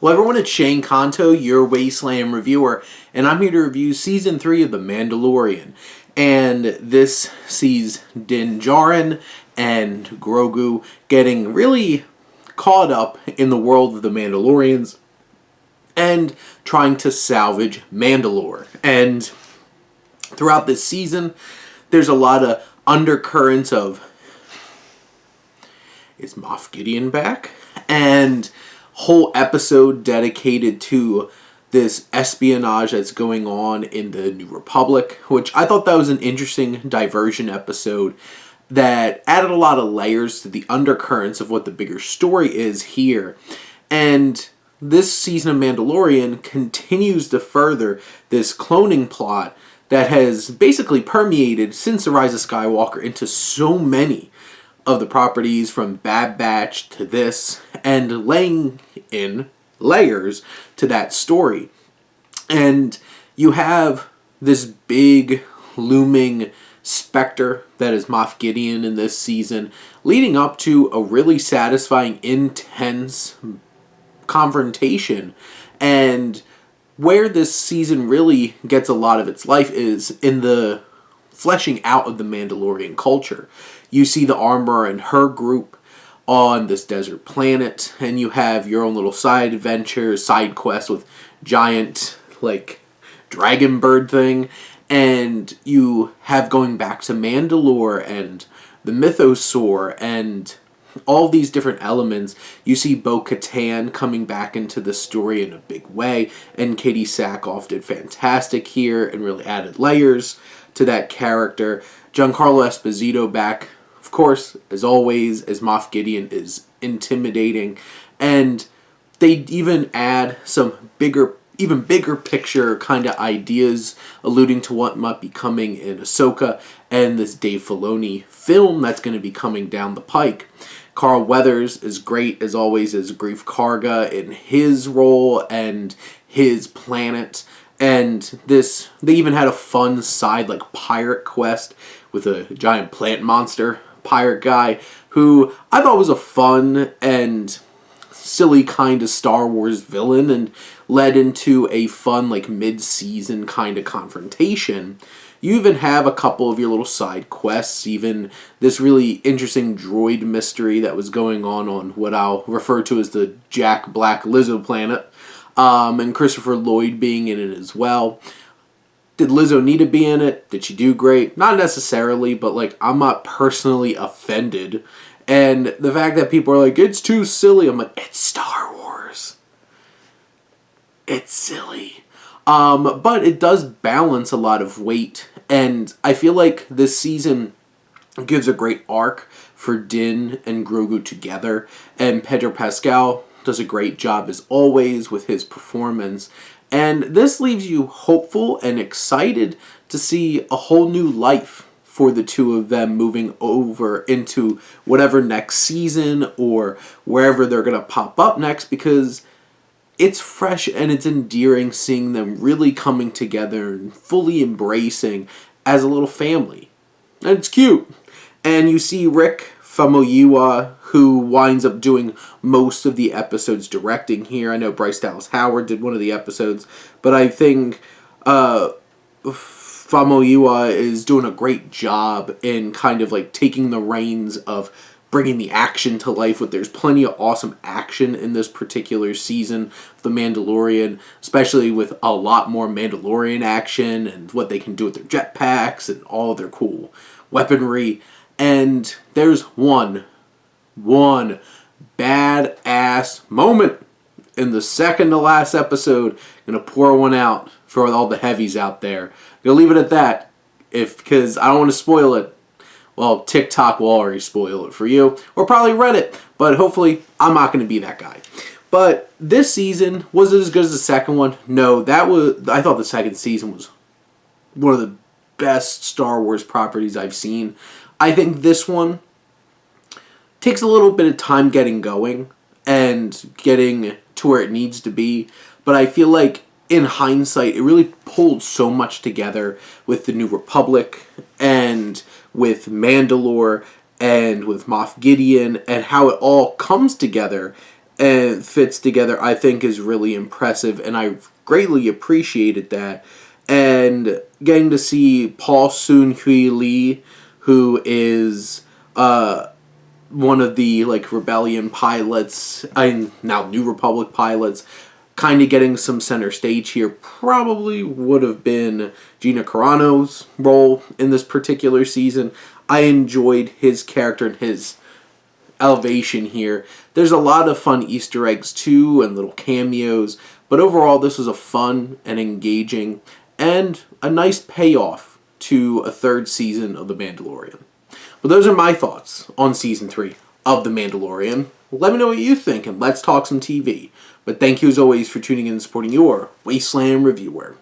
Well, everyone, it's Shane Kanto, your Wasteland reviewer, and I'm here to review Season 3 of The Mandalorian. And this sees Din Djarin and Grogu getting really caught up in the world of the Mandalorians and trying to salvage Mandalore. And throughout this season, there's a lot of undercurrents of, is Moff Gideon back? And whole episode dedicated to this espionage that's going on in the New Republic, which I thought that was an interesting diversion episode that added a lot of layers to the undercurrents of what the bigger story is here. And this season of Mandalorian continues to further this cloning plot that has basically permeated since the Rise of Skywalker into so many of the properties, from Bad Batch to this, and laying in layers to that story. And you have this big looming specter that is Moff Gideon in this season, leading up to a really satisfying, intense confrontation. And where this season really gets a lot of its life is in the fleshing out of the Mandalorian culture. You see the Armorer and her group on this desert planet, and you have your own little side adventure, side quest with giant, dragon bird thing, and you have going back to Mandalore and the Mythosaur and all these different elements. You see Bo-Katan coming back into the story in a big way, and Katie Sackhoff did fantastic here and really added layers to that character. Giancarlo Esposito back, of course, as always, as Moff Gideon is intimidating. And they even add some even bigger picture kind of ideas alluding to what might be coming in Ahsoka and this Dave Filoni film that's going to be coming down the pike. Carl Weathers is great, as always, as Grief Karga in his role and his planet. And this, they even had a fun side, pirate quest with a giant plant monster pirate guy who I thought was a fun and silly kind of Star Wars villain, and led into a fun, mid-season kind of confrontation. You even have a couple of your little side quests, even this really interesting droid mystery that was going on what I'll refer to as the Jack Black Lizzo planet, and Christopher Lloyd being in it as well. Did Lizzo need to be in it? Did she do great? Not necessarily, but I'm not personally offended. And the fact that people are like, it's too silly, I'm like, it's Star Wars. It's silly. But it does balance a lot of weight, and I feel like this season gives a great arc for Din and Grogu together, and Pedro Pascal does a great job as always with his performance. And this leaves you hopeful and excited to see a whole new life for the two of them moving over into whatever next season or wherever they're going to pop up next, because it's fresh and it's endearing seeing them really coming together and fully embracing as a little family. And it's cute. And you see Rick Famuyiwa, who winds up doing most of the episodes directing here. I know Bryce Dallas Howard did one of the episodes, but I think Famuyiwa is doing a great job in kind of taking the reins of bringing the action to life. There's plenty of awesome action in this particular season of The Mandalorian, especially with a lot more Mandalorian action and what they can do with their jetpacks and all of their cool weaponry. And there's one badass moment in the second to last episode. Gonna pour one out for all the heavies out there. Gonna leave it at that, because I don't want to spoil it. Well, TikTok will already spoil it for you, or probably Reddit, but hopefully I'm not going to be that guy. But this season, was it as good as the second one? No, I thought the second season was one of the best Star Wars properties I've seen. I think this one takes a little bit of time getting going and getting to where it needs to be, but I feel like in hindsight, it really pulled so much together with the New Republic and with Mandalore and with Moff Gideon, and how it all comes together and fits together, I think is really impressive, and I greatly appreciated that. And getting to see Paul Soon-Hui Lee, who is one of the like Rebellion pilots, and now New Republic pilots, kind of getting some center stage here. Probably would have been Gina Carano's role in this particular season. I enjoyed his character and his elevation here. There's a lot of fun Easter eggs too and little cameos, but overall this was a fun and engaging and a nice payoff to a third season of The Mandalorian. But those are my thoughts on Season 3 of The Mandalorian. Let me know what you think and let's talk some TV. But thank you as always for tuning in and supporting your Wasteland reviewer.